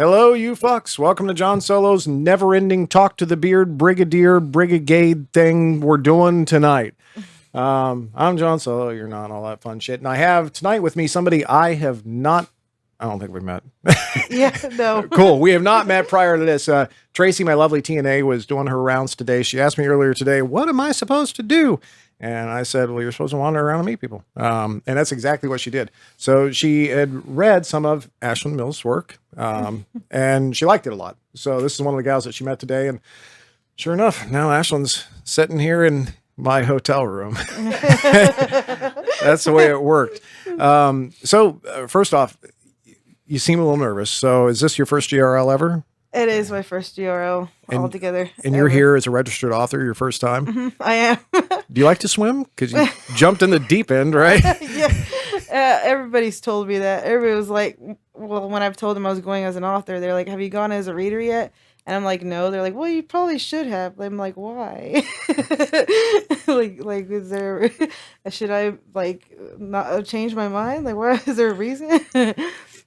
Hello, you fucks. Welcome to John Solo's never-ending Talk to the Beard Brigade thing we're doing tonight. I'm John Solo. You're not all that fun shit. And I have tonight with me somebody I don't think we've met. Yeah, no. Cool. We have not met prior to this. Tracy, my lovely TNA, was doing her rounds today. She asked me earlier today, what am I supposed to do? And I said, well, you're supposed to wander around and meet people. And that's exactly what she did. So she had read some of Ashlyn Mills' work, and she liked it a lot. So this is one of the gals that she met today. And sure enough, now Ashlyn's sitting here in my hotel room. That's the way it worked. First off, you seem a little nervous. So is this your first GRL ever? It is my first GRL altogether. And you're here as a registered author your first time? Mm-hmm, I am. Do you like to swim? Because you jumped in the deep end, right? Yeah. Everybody's told me that. Everybody was like, well, when I've told them I was going as an author, they're like, have you gone as a reader yet? And I'm like, no. They're like, well, you probably should have. I'm like, why? Is there, should I not change my mind? Like, what, is there a reason?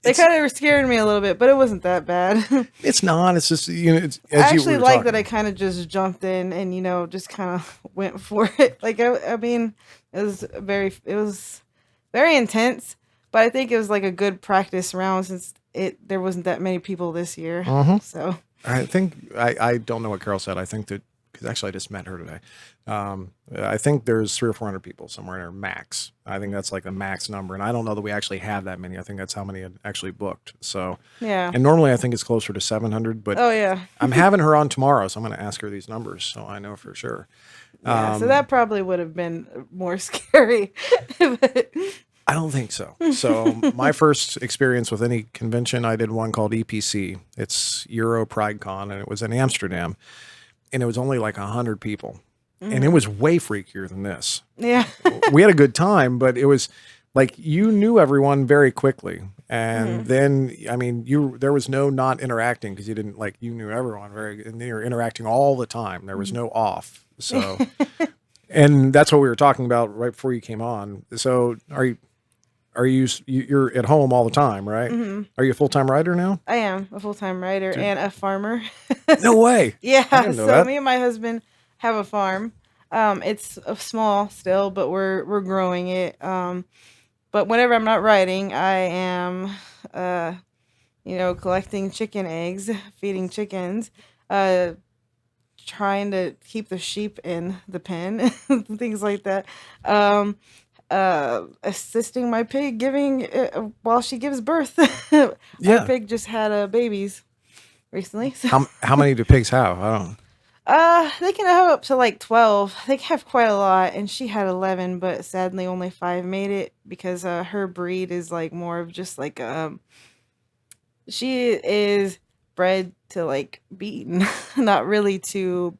They kind of were scaring me a little bit, but it wasn't that bad. It's not. It's just, it's, I actually like that I kind of just jumped in and, just kind of went for it. I mean, it was very intense, but I think it was like a good practice round since there wasn't that many people this year. Mm-hmm. So I think, I don't know what Carol said. I think that, because actually I just met her today. I think there's 300 or 400 people somewhere in our max. I think that's like the max number. And I don't know that we actually have that many. I think that's how many had actually booked. So, yeah. And normally I think it's closer to 700, but oh yeah, I'm having her on tomorrow. So I'm going to ask her these numbers. So I know for sure. Yeah, so that probably would have been more scary. But I don't think so. So my first experience with any convention, I did one called EPC. It's Euro Pride Con, and it was in Amsterdam. And it was only like 100 people. And it was way freakier than this. Yeah. We had a good time, but it was like you knew everyone very quickly. And then, I mean, there was no not interacting because you didn't you knew everyone and you were interacting all the time. There was no off. So, and that's what we were talking about right before you came on. So you're at home all the time, right? Mm-hmm. Are you a full-time writer now? I am a full-time writer and a farmer. No way. Yeah. I didn't know that. Me and my husband have a farm. It's small still, but we're growing it. But whenever I'm not writing, I am, collecting chicken eggs, feeding chickens, trying to keep the sheep in the pen, things like that. Assisting my pig while she gives birth. Yeah. My pig just had babies recently. So. How many do pigs have? I don't. They can have up to 12. They have quite a lot, and she had 11, but sadly only 5 made it because her breed is more of just she is bred to be eaten, not really to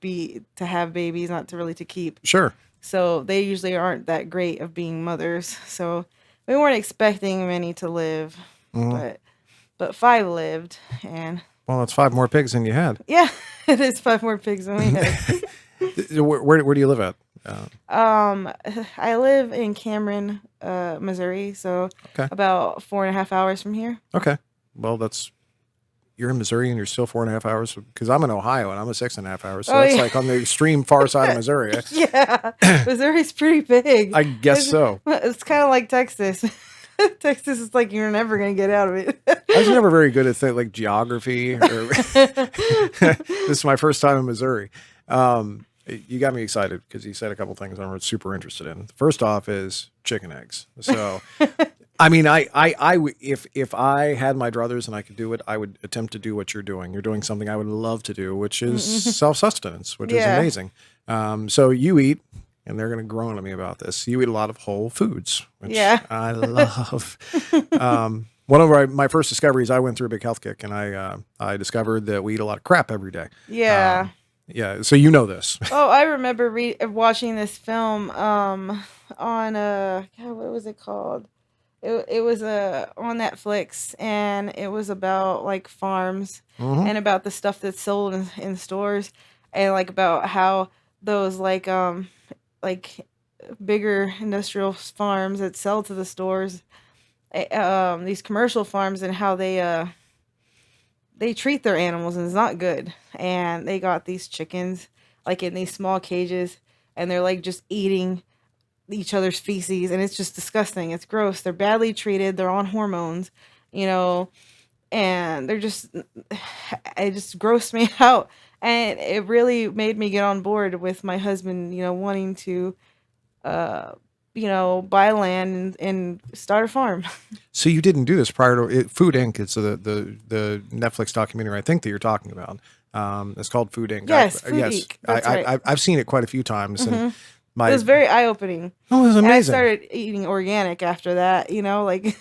have babies, not to really to keep. Sure. So they usually aren't that great of being mothers. So we weren't expecting many to live, but 5 lived, and. Well, that's 5 more pigs than you had. Yeah, it is 5 more pigs than we had. Where do you live at? I live in Cameron, Missouri, so about 4.5 hours from here. Okay. Well, you're in Missouri and you're still 4.5 hours, because I'm in Ohio and I'm 6.5 hours. So that's on the extreme far side of Missouri. Yeah, Missouri's pretty big. I guess so. It's kind of like Texas. Texas is you're never going to get out of it. I was never very good at geography. This is my first time in Missouri. You got me excited because you said a couple things I'm super interested in. First off is chicken eggs. So, I mean, if I had my druthers and I could do it, I would attempt to do what you're doing. You're doing something I would love to do, which is self-sustenance, which is amazing. So you eat. And they're going to groan at me about this. You eat a lot of whole foods, which I love. One of my first discoveries, I went through a big health kick, and I discovered that we eat a lot of crap every day. Yeah. Yeah. So you know this. Oh, I remember watching this film on God, what was it called? It was on Netflix, and it was about farms and about the stuff that's sold in stores, and about how those bigger industrial farms that sell to the stores, these commercial farms, and how they they treat their animals and it's not good. And they got these chickens like in these small cages and they're like just eating each other's feces and it's just disgusting. It's gross. They're badly treated. They're on hormones, you know, and they're just it just grossed me out. And it really made me get on board with my husband, wanting to uh buy land and start a farm. So you didn't do this prior to Food Inc. It's the Netflix documentary I think that you're talking about. It's called Food Inc. Yes, Food Inc. That's right. I've seen it quite a few times, and It was very eye opening. oh, it was And I amazing. started eating organic after that, like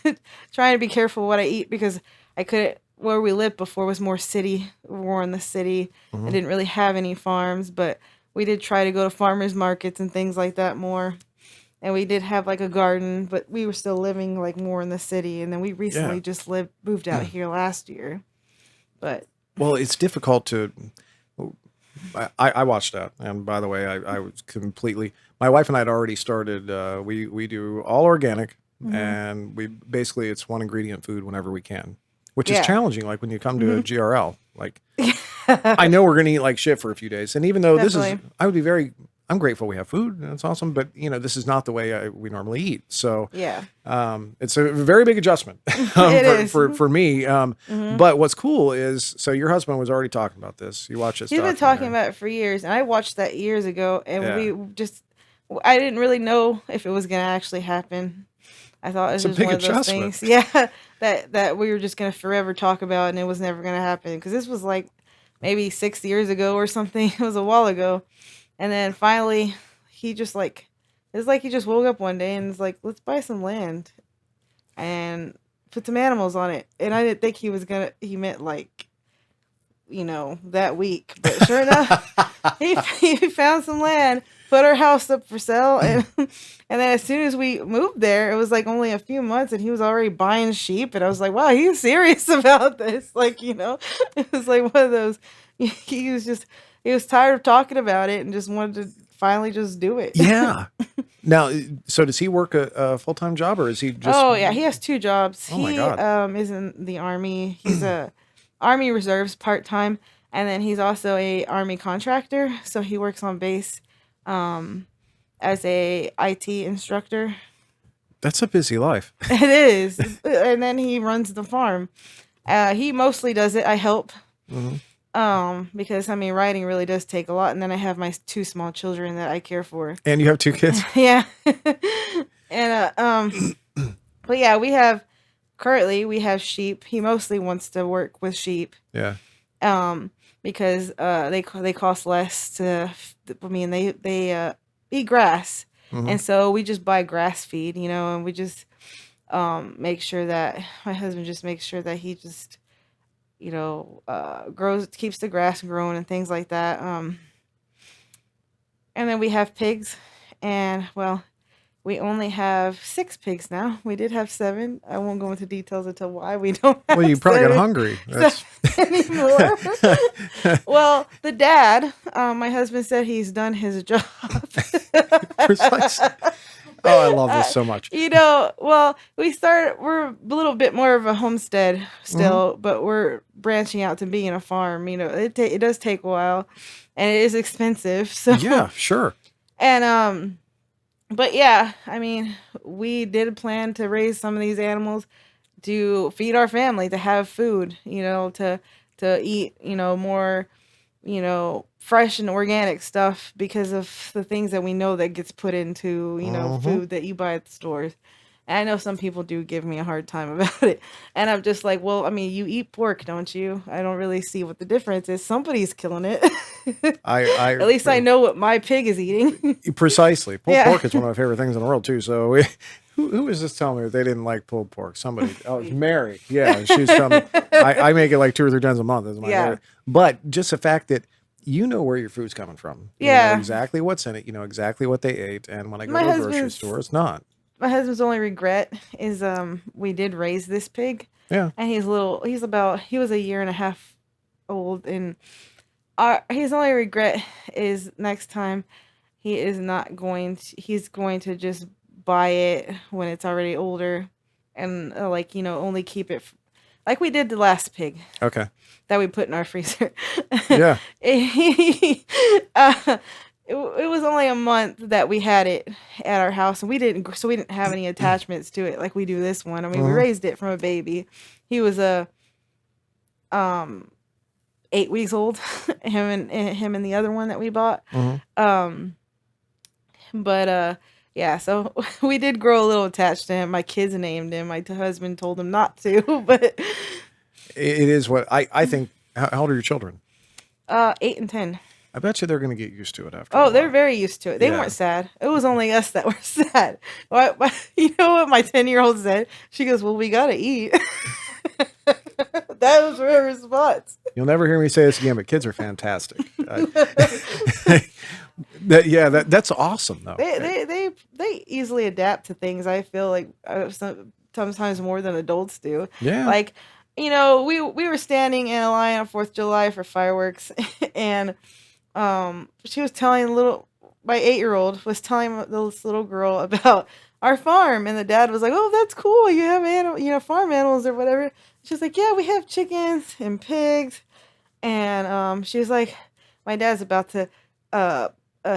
trying to be careful what I eat because I couldn't, where we lived before was more in the city. I didn't really have any farms, but we did try to go to farmers markets and things like that more. And we did have like a garden, but we were still living like more in the city. And then we recently Yeah. just moved out here last year. But Well, it's difficult to. I watched that, and by the way, I was completely. My wife and I had already started. We do all organic, and we basically it's one ingredient food whenever we can, which is Yeah. challenging. Like when you come to a GRL, like I know we're gonna eat like shit for a few days, and even though this is, Definitely. I would be I'm grateful we have food, and it's awesome. But this is not the way we normally eat. So yeah. it's a very big adjustment It is. for me. But what's cool is, so your husband was already talking about this. You watch this. He's been talking documentary. about it for years, and I watched that years ago, and Yeah. I didn't really know if it was going to actually happen. I thought it was It's a just big one of those adjustment. things, yeah, that we were just going to forever talk about, and it was never going to happen because this was like maybe 6 years ago or something. It was a while ago, and then finally, it's like he just woke up one day and was like, "Let's buy some land and put some animals on it." And I didn't think he meant like, that week, but sure enough, he found some land, put our house up for sale, and and then as soon as we moved there, it was like only a few months, and he was already buying sheep, and I was like, wow, he's serious about this, like, it was like one of those. He was tired of talking about it and just wanted to finally just do it. Yeah. Now, so does he work a full time job, or is he just? Oh yeah, he has two jobs. Oh my He God. is in the army. He's a army reserves part time, and then he's also a army contractor. So he works on base um, as a IT instructor. That's a busy life. It is, and then he runs the farm. He mostly does it. I help. Mhm. Because I mean, writing really does take a lot, and then I have my two small children that I care for. And you have two kids. Yeah, and but yeah, currently we have sheep. He mostly wants to work with sheep, Yeah. because they cost less to. I mean, they eat grass, Mhm. and so we just buy grass feed, and we just make sure that my husband just makes sure that he just keeps the grass growing and things like that. And then we have pigs, and well, we only have 6 pigs now. We did have 7. I won't go into details into why we don't have Well, you probably got 7 hungry. That's anymore. Well, the dad, my husband said he's done his job. precise. Oh, I love this so much. Well, we're a little bit more of a homestead still, but we're branching out to being a farm. It does take a while, and it is expensive. So Yeah, sure. and but yeah, I mean, we did plan to raise some of these animals to feed our family, to have food, to eat, more, fresh and organic stuff because of the things that we know that gets put into, food that you buy at the stores. And I know some people do give me a hard time about it. And I'm just like, well, I mean, you eat pork, don't you? I don't really see what the difference is. Somebody's killing it. At least I know what my pig is eating. Precisely. Pulled Yeah. pork is one of my favorite things in the world too. So who was just telling me that they didn't like pulled pork? Somebody. Oh, it was Mary. Yeah, she was telling me. I make it like 2 or 3 times a month. That's my Yeah. favorite. But just the fact that you know where your food's coming from. You Yeah. know exactly what's in it. You know exactly what they ate. And when I go My to a grocery husband's- store, it's not. My husband's only regret is we did raise this pig, Yeah. and he was a year and a half old, and his only regret is next time he's going to just buy it when it's already older, and only keep it like we did the last pig Okay. that we put in our freezer. Yeah. uh, it was only a month that we had it at our house, and we didn't have any attachments to it like we do this one. I mean, we raised it from a baby. He was a 8 weeks old. him and the other one that we bought. Um, but yeah, so we did grow a little attached to him. My kids named him. My husband told him not to, but It is what I think. How old are your children? 8 and 10. I bet you they're going to get used to it after. Oh, they're very used to it. They weren't sad. It was only us that were sad. You know what my 10-year-old said? She goes, "Well, we gotta eat." That was her response. You'll never hear me say this again, but kids are fantastic. That's awesome though. They easily adapt to things. I feel like sometimes more than adults do. Yeah. Like, we were standing in a line on 4th of July for fireworks, and she was telling my 8-year-old was telling this little girl about our farm, and the dad was like, "Oh, that's cool. You have farm animals or whatever." She's like, "Yeah, we have chickens and pigs," and she was like, "My dad's about to."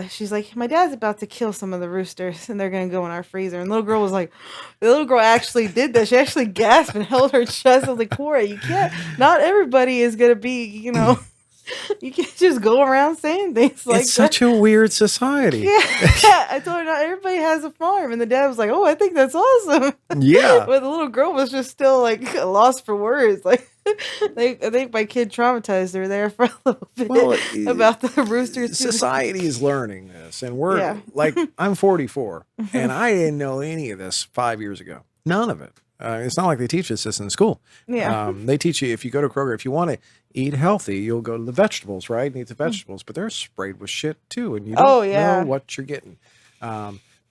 She's like, "My dad's about to kill some of the roosters, and they're gonna go in our freezer." And the little girl was like, the little girl actually did that. She actually gasped and held her chest. I was like, "Cora, you can't. Not everybody is gonna be, you can't just go around saying things like that." It's such a weird society. Yeah, I told her not everybody has a farm, and the dad was like, "Oh, I think that's awesome." Yeah, but the little girl was just still like lost for words. Like, I think my kid traumatized her there for a little bit about the roosters. Society is learning this, and we're like, I'm 44, and I didn't know any of this 5 years ago. None of it. It's not like they teach us this in school. Yeah. They teach you, if you go to Kroger, if you want to eat healthy, you'll go to the vegetables, right? And eat the vegetables, but they're sprayed with shit too, and you don't know what you're getting.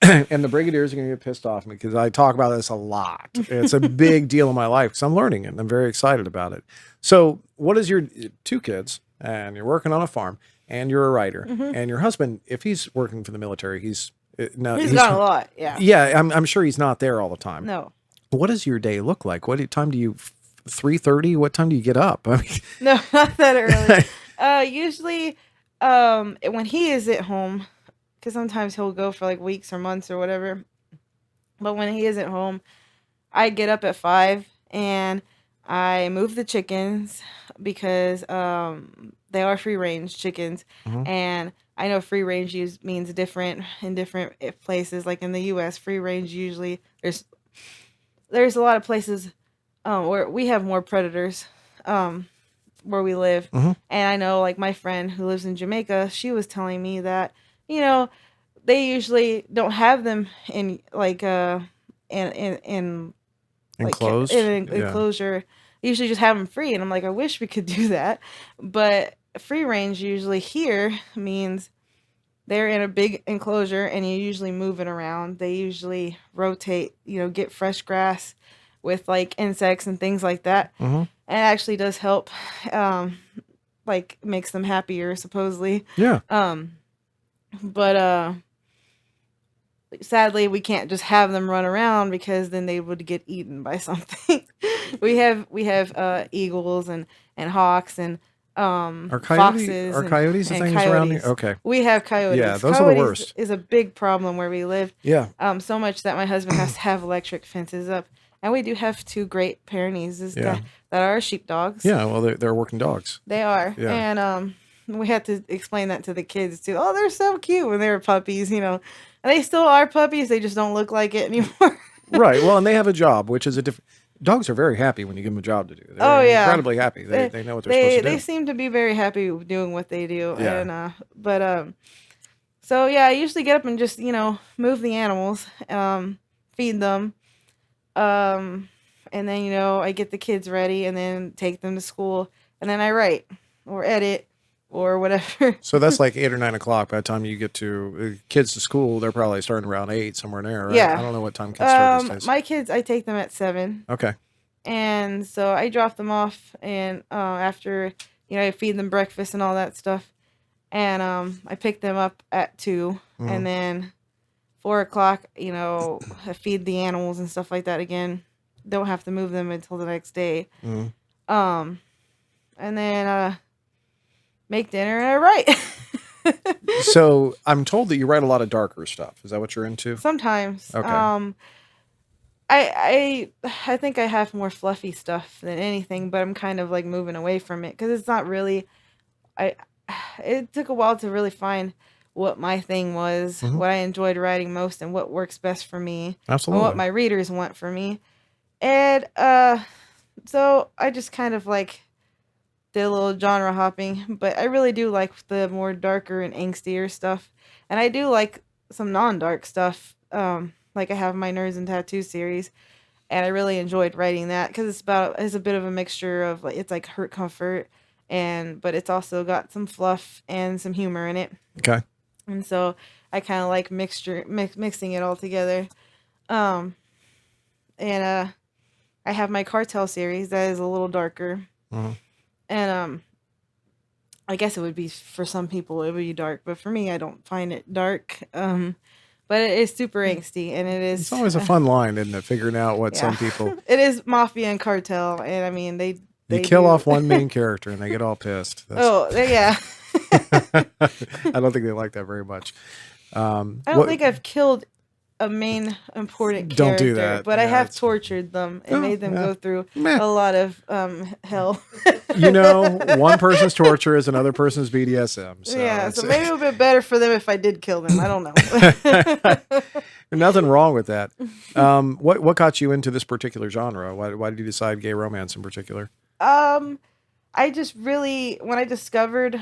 And the brigadiers are going to get pissed off at me because I talk about this a lot. It's a big deal in my life because I'm learning it and I'm very excited about it. So what is your 2 kids, and you're working on a farm, and you're a writer, and your husband, if he's working for the military, he's gone a lot. Yeah. Yeah. I'm sure he's not there all the time. No. What does your day look like? What time do you 3:30? What time do you get up? I mean, no, not that early. Usually, when he is at home, because sometimes he'll go for like weeks or months or whatever. But when he is at home, I get up at 5 and I move the chickens because they are free range chickens, and I know free range means different in different places. Like in the U.S., free range usually there's a lot of places where we have more predators where we live. And I know, like, my friend who lives in Jamaica, she was telling me that, they usually don't have them in like in enclosed, enclosure. They usually just have them free, and I'm like, I wish we could do that. But free range usually here means they're in a big enclosure, and you usually move it around. They usually rotate, get fresh grass with like insects and things like that. And it actually does help, like makes them happier, supposedly. Yeah. But sadly, we can't just have them run around because then they would get eaten by something. we have eagles and hawks and foxes. Are coyotes and things coyotes. Around here? Okay. We have coyotes. Yeah, those are the worst. Is a big problem where we live. Yeah. So much that my husband has to have electric fences up. And we do have 2 Great Pyrenees that are sheepdogs. Yeah, well, they're working dogs. They are. Yeah. And we had to explain that to the kids too. Oh, they're so cute when they were puppies, And they still are puppies. They just don't look like it anymore. Right. Well, and they have a job, which is a different. Dogs are very happy when you give them a job to do. They're incredibly happy. They know what they're supposed to do. They seem to be very happy doing what they do. Yeah. And so yeah, I usually get up and just move the animals, feed them, and then I get the kids ready and then take them to school, and then I write or edit or whatever. So that's like 8 or 9 o'clock. By the time you get to kids to school, they're probably starting around 8, somewhere in there, right? Yeah. I don't know what time kids start these days. My kids, I take them at 7. Okay. And so I drop them off, and after I feed them breakfast and all that stuff, and I pick them up at 2, and then 4 o'clock, I feed the animals and stuff like that again. don't have to move them until the next day. Mhm. And then make dinner and I write. So I'm told that you write a lot of darker stuff. Is that what you're into? Sometimes. Okay. I think I have more fluffy stuff than anything, but I'm kind of like moving away from it because it's not really. I. It took a while to really find what my thing was, Mhm. what I enjoyed writing most, and what works best for me, and Absolutely. what my readers want for me. And so I just kind of like did a little genre hopping, but I really do like the more darker and angstier stuff, and I do like some non-dark stuff. Like I have my Nerds and Tattoo series, and I really enjoyed writing that because it's a bit of a mixture of like it's like hurt comfort, and but it's also got some fluff and some humor in it, Okay. and so I kind of like mixing it all together. Um, and I have my Cartel series that is a little darker, Mhm. and I guess it would be for some people it would be dark, but for me I don't find it dark. But it is super angsty, and it It's is always a fun line, isn't it? Figuring out what some people. it is mafia and cartel, and I mean You they kill do. off one main character and they get all pissed. Yeah. I don't think they like that very much. I don't think I've killed a main important character, Don't do that. but I Yeah, have it's- tortured them and Oh, made them yeah. go through Meh. a lot of hell. One person's torture is another person's BDSM. So yeah, it's- so maybe it would be better for them if I did kill them. I don't know. Nothing wrong with that. What got you into this particular genre? Why did you decide gay romance in particular? I just really when I discovered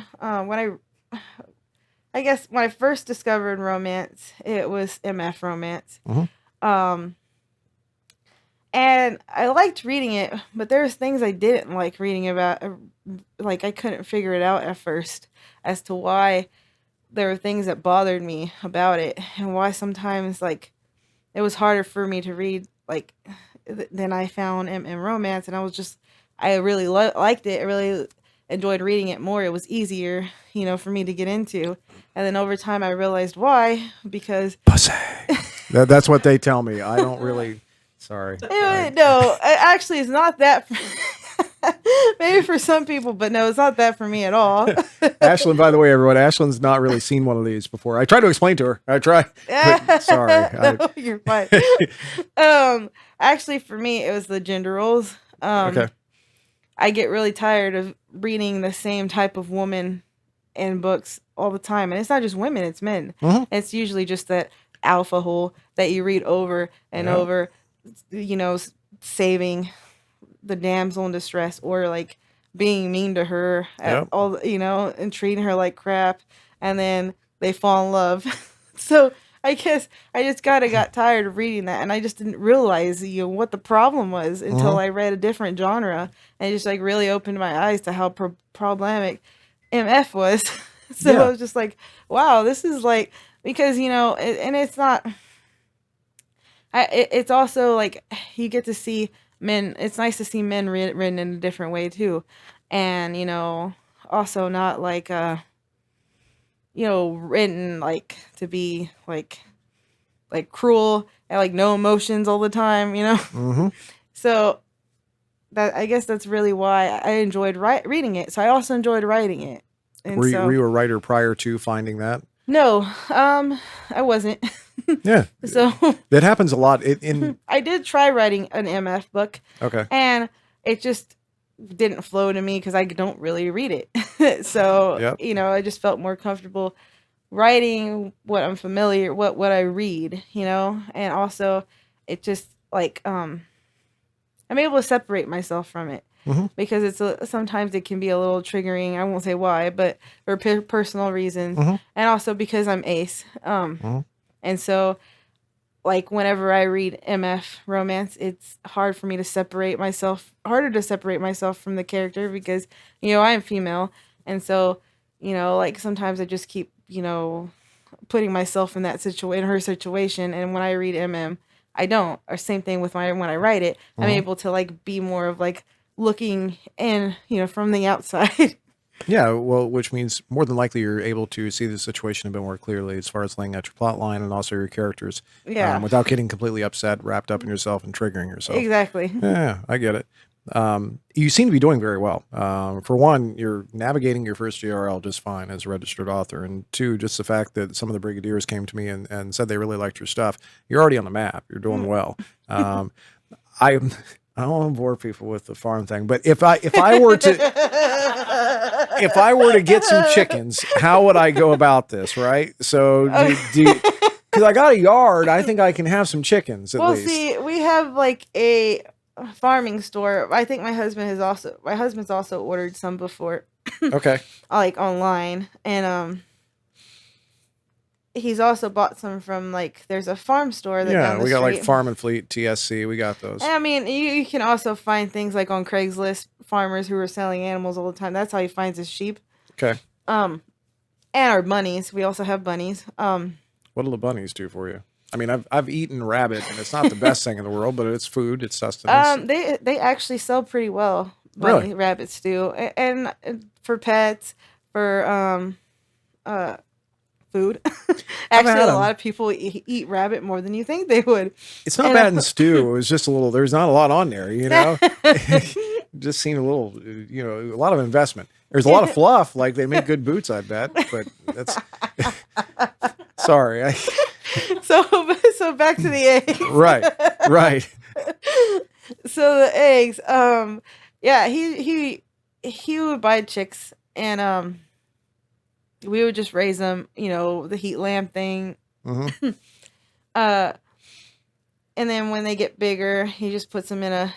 I guess when I first discovered romance, it was MF romance. Mhm. And I liked reading it, but there was things I didn't like reading about. Like I couldn't figure it out at first as to why there were things that bothered me about it, and why sometimes like it was harder for me to read like than I found in romance. And I really liked it. I really enjoyed reading it more. It was easier, for me to get into. And then over time, I realized why, because Pussy. That's what they tell me. I don't really. Sorry. Actually, it's not that. Maybe for some people, but no, it's not that for me at all. Ashlyn, by the way, everyone, Ashlyn's not really seen one of these before. I tried to explain to her. Sorry. No, you're fine. Actually, for me, it was the gender roles. Okay. I get really tired of reading the same type of woman in books all the time. And it's not just women, it's men. Mhm. It's usually just that alpha hole that you read over and Yeah. over, saving the damsel in distress, or like being mean to her Yep. and treating her like crap. And then they fall in love. So I guess I just got tired of reading that, and I just didn't realize what the problem was until I read a different genre, and it just like really opened my eyes to how problematic MF was. So Yeah. I was just like, wow, this is like, because and it's not. It's also like you get to see men. It's nice to see men written in a different way too, and also not like written like to be like cruel and like no emotions all the time, Mhm. So that I guess that's really why I enjoyed reading it. So I also enjoyed writing it. And Were so you a writer prior to finding that? no, I wasn't. Yeah. So That happens a lot. In I did try writing an MF book, Okay. and it just didn't flow to me because I don't really read it. So Yep. I just felt more comfortable writing what I'm familiar, what I read, and also it just like I'm able to separate myself from it. Mhm. Because sometimes it can be a little triggering. I won't say why, but for personal reasons, Mhm. and also because I'm ace. Mhm. And so like whenever I read MF romance, it's harder to separate myself from the character because, I am female. And so, like sometimes I just keep, putting myself in her situation. And when I read MM, I don't. Or same thing with when I write it, I'm able to like be more of like looking in, from the outside. Yeah, well, which means more than likely you're able to see the situation a bit more clearly as far as laying out your plot line and also your characters Yeah, without getting completely upset, wrapped up in yourself, and triggering yourself. exactly. Yeah, I get it. You seem to be doing very well. For one, you're navigating your first GRL just fine as a registered author. And two, just the fact that some of the Brigadiers came to me and said they really liked your stuff. You're already on the map. You're doing well. I I don't want to bore people with the farm thing, but if I were to get some chickens, how would I go about this? Right? So because I got a yard, I think I can have some chickens at Well, least. see, we have like a farming store. I think my husband's also ordered some before, Okay. like online, and he's also bought some from like there's a farm store that down Yeah, the we got like street. Farm and Fleet, TSC. We got those. And I mean, you can also find things like on Craigslist, farmers who are selling animals all the time. That's how he finds his sheep. Okay. And our bunnies. We also have bunnies. What do the bunnies do for you? I mean, I've eaten rabbit, and it's not the best thing in the world, but it's food, it's sustenance. They actually sell pretty well. Really? Rabbits do, and for pets, for food. Actually, had a 'em. lot of people eat rabbit more than you think they would. It's not And, bad in stew. It was just a little. There's not a lot on there, you know. Just seemed a little, a lot of investment. There's a lot of fluff. Like they make good boots, I bet. But that's sorry. So back to the eggs. Right. So the eggs, yeah, he would buy chicks, and we would just raise them, the heat lamp thing. Mm-hmm. And then when they get bigger, he just puts them in a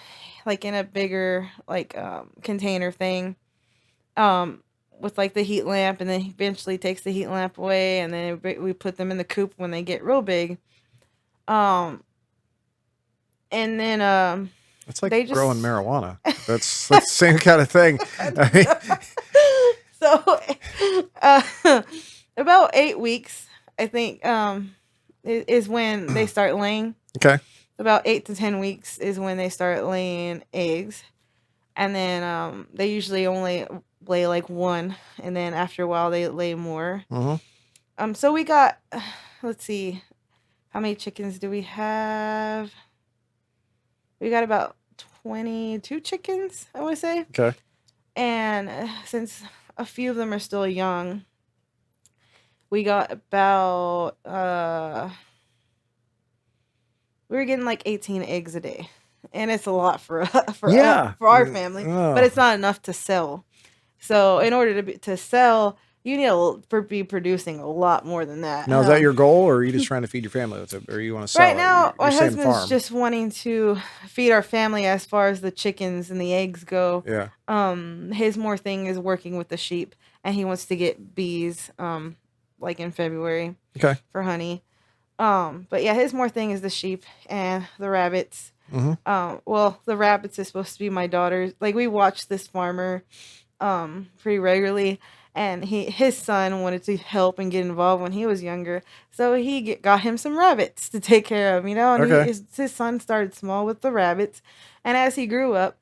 bigger container thing, with like the heat lamp, and then he eventually takes the heat lamp away, and then we put them in the coop when they get real big. And then It's like they just growing marijuana. That's the same kind of thing. So about 8 weeks, I think, is when they start laying. Okay. About 8 to 10 weeks is when they start laying eggs, and then they usually only lay like one, and then after a while they lay more. Mm-hmm. So we got, let's see, how many chickens do we have? We got about 22 chickens, I would say. Okay. And since a few of them are still young, we got about we were getting like 18 eggs a day, and it's a lot for our family, but it's not enough to sell. So in order to sell, you need to be producing a lot more than that. Now, is that your goal, or are you just trying to feed your family with it, or you want to sell right it? now? You're My saying husband's farm. just wanting to feed our family as far as the chickens and the eggs go. Yeah. His more thing is working with the sheep, and he wants to get bees, like in February. Okay. For honey. But yeah, his more thing is the sheep and the rabbits. Mm-hmm. Well, the rabbits is supposed to be my daughter's. Like, we watch this farmer pretty regularly, and his son wanted to help and get involved when he was younger, so he got him some rabbits to take care of, and Okay. his son started small with the rabbits, and as he grew up,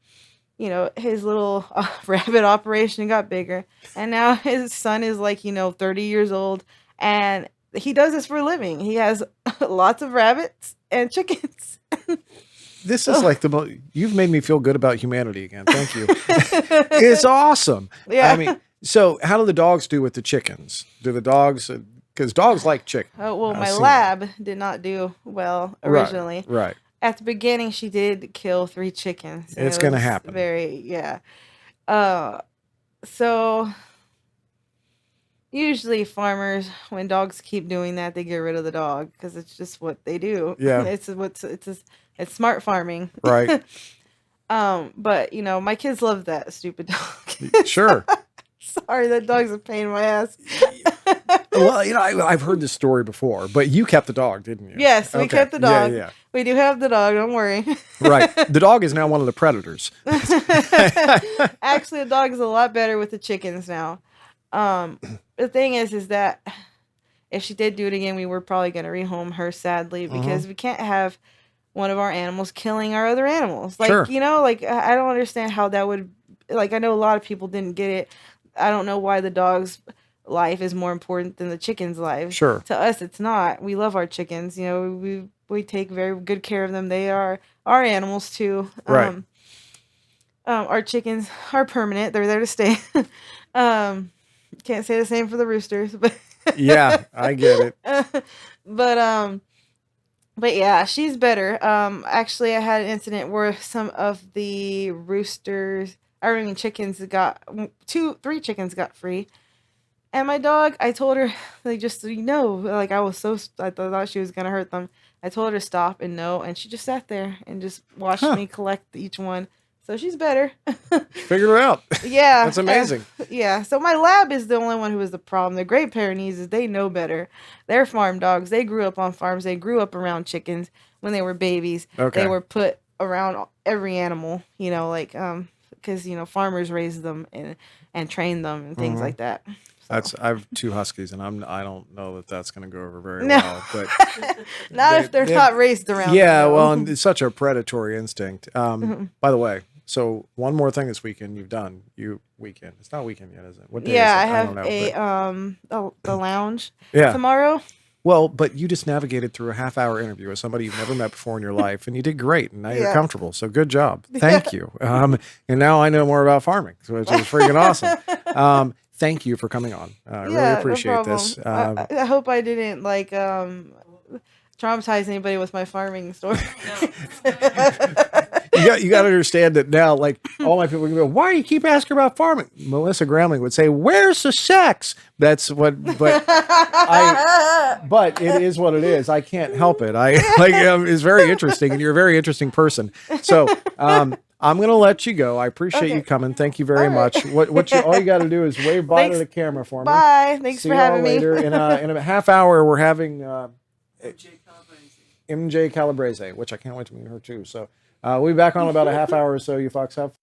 his little rabbit operation got bigger, and now his son is like 30 years old, and he does this for a living. He has lots of rabbits and chickens. This is like you've made me feel good about humanity again. Thank you. It's awesome. Yeah. I mean, so how do the dogs do with the chickens? Do the dogs, because dogs like chicken. Oh, well, my lab did not do well originally. Right. At the beginning, she did kill 3 chickens. It's going to happen. Yeah. So usually farmers, when dogs keep doing that, they get rid of the dog because it's just what they do. Yeah. It's smart farming. Right. But my kids love that stupid dog. Sure. Sorry, that dog's a pain in my ass. Well, I've heard this story before, but you kept the dog, didn't you? Yes, we kept the dog. Yeah. We do have the dog, don't worry. Right. The dog is now one of the predators. Actually, the dog is a lot better with the chickens now. The thing is that if she did do it again, we were probably going to rehome her, sadly, because we can't have one of our animals killing our other animals. Like, Sure. I don't understand how that would, like, I know a lot of people didn't get it. I don't know why the dog's life is more important than the chicken's life. Sure. To us, it's not. We love our chickens. You know, we take very good care of them. They are our animals too. Right. Our chickens are permanent. They're there to stay. Can't say the same for the roosters, but Yeah, I get it. but yeah, she's better. Actually, I had an incident where some of the roosters, I mean chickens, got 3 chickens got free. And my dog, I told her, like, just so you know, like, I thought she was gonna hurt them. I told her to stop and no, and she just sat there and just watched me collect each one. So she's better. Figured it out. Yeah. That's amazing. Yeah. So my lab is the only one who is the problem. The Great Pyrenees, they know better. They're farm dogs. They grew up on farms. They grew up around chickens when they were babies. Okay. They were put around every animal, you know, like, because, you know, farmers raise them and train them and things like that. So. I have 2 huskies, and I don't know that that's going to go over very well. But not if they're not raised around. Yeah, them, well, and it's such a predatory instinct. By the way, so one more thing this weekend you've done. It's not weekend yet, is it? What day is it? I have don't know, the lounge yeah. tomorrow. Well, but you just navigated through a half-hour interview with somebody you've never met before in your life, and you did great, and now you're comfortable. So good job. Thank you. And now I know more about farming, which is freaking awesome. Thank you for coming on. I really appreciate this. I hope I didn't traumatize anybody with my farming story. You got to understand that now, like, all my people go, why do you keep asking about farming? Melissa Gramling would say, where's the sex? That's what, but it is what it is. I can't help it. It's very interesting, and you're a very interesting person. So, I'm going to let you go. I appreciate you coming. Thank you very much. All you got to do is wave bye to the camera for me. Bye. Thanks for having me. Later. In a half hour, we're having MJ Calabrese, which I can't wait to meet her too. So we'll be back on about a half hour or so. You folks have.